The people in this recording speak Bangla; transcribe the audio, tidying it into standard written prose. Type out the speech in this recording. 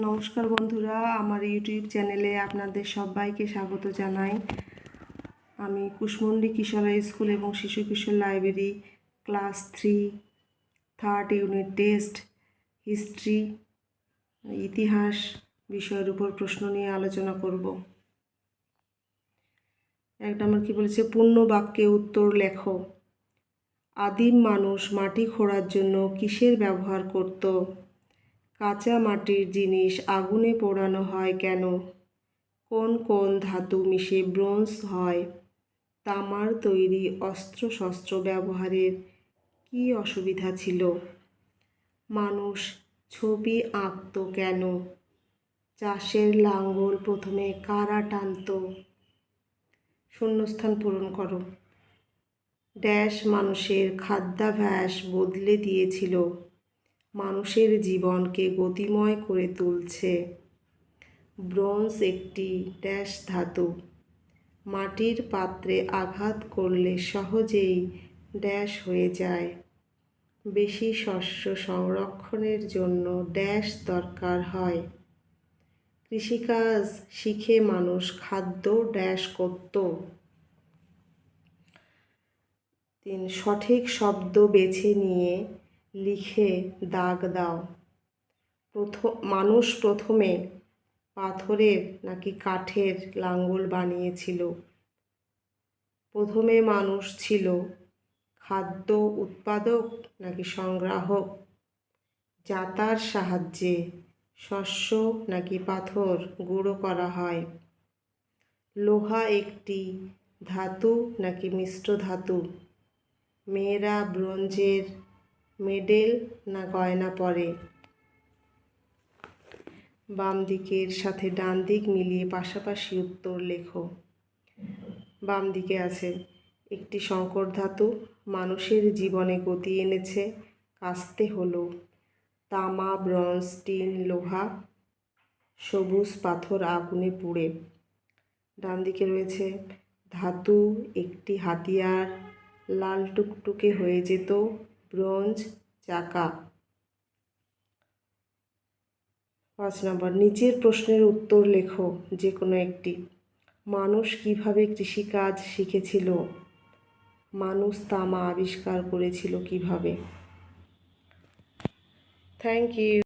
নমস্কার বন্ধুরা, আমার ইউটিউব চ্যানেলে আপনাদের সবাইকে স্বাগত জানাই। আমি কুশমন্ডি কিশোর স্কুল এবং শিশু কিশোর library class 3 third unit test history ইতিহাস বিষয়ের উপর প্রশ্ন নিয়ে আলোচনা করব। 1 নম্বর কি বলেছে, পূর্ণ বাক্যে উত্তর লেখো। আদিম মানুষ মাটি খোঁড়ার জন্য কিসের ব্যবহার করত? কাঁচা মাটির জিনিস আগুনে পোড়ানো হয় কেন? কোন কোন ধাতু মিশে ব্রোঞ্জ হয়? তামার তৈরি অস্ত্রশস্ত্র ব্যবহারের কী অসুবিধা ছিল? মানুষ ছবি আঁকত কেন? চাষের লাঙ্গল প্রথমে কারা টানত? শূন্যস্থান পূরণ করো। ড্যাশ মানুষের খাদ্যাভ্যাস বদলে দিয়েছিল, মানুষের জীবনকে গতিময় করে তুলছে। ব্রোঞ্জ একটি ড্যাশ ধাতু, মাটির পাত্রে আঘাত করলে সহজেই ড্যাশ হয়ে যায়। বেশি শস্য সংরক্ষণের জন্য ড্যাশ দরকার হয়। কৃষিকাজ শিখে মানুষ খাদ্য ড্যাশ করত। 3 সঠিক শব্দ বেছে নিয়ে লিখে দাগ দাও। মানুষ প্রথমে পাথরের নাকি কাঠের লাঙ্গল বানিয়েছিল? প্রথমে মানুষ ছিল খাদ্য উৎপাদক নাকি সংগ্রাহক? জাঁতার সাহায্যে শস্য নাকি পাথর গুঁড়ো করা হয়? লোহা একটি ধাতু নাকি মিশ্র ধাতু? মেয়েরা ব্রোঞ্জের মেডেল না গয়না পরে? বাম দিকের সাথে ডান দিক মিলিয়ে পাশাপাশি উত্তর লেখো। বাম দিকে আছে একটি সংকর ধাতু, মানুষের জীবনে গতি এনেছে, কাস্তে হলো তামা, ব্রোঞ্জ, টিন, লোহা, সবুজ পাথর আগুনে পুড়ে। ডান দিকে রয়েছে ধাতু একটি হাতিয়ার, লাল টুকটুকে হয়ে যেত, ব্রোঞ্জ, চাকা। 5 নম্বর নিচের প্রশ্নের উত্তর লেখো যে কোনো একটি। মানুষ কিভাবে কৃষিকাজ শিখেছিল? মানুষ তামা আবিষ্কার করেছিল কিভাবে? Thank you.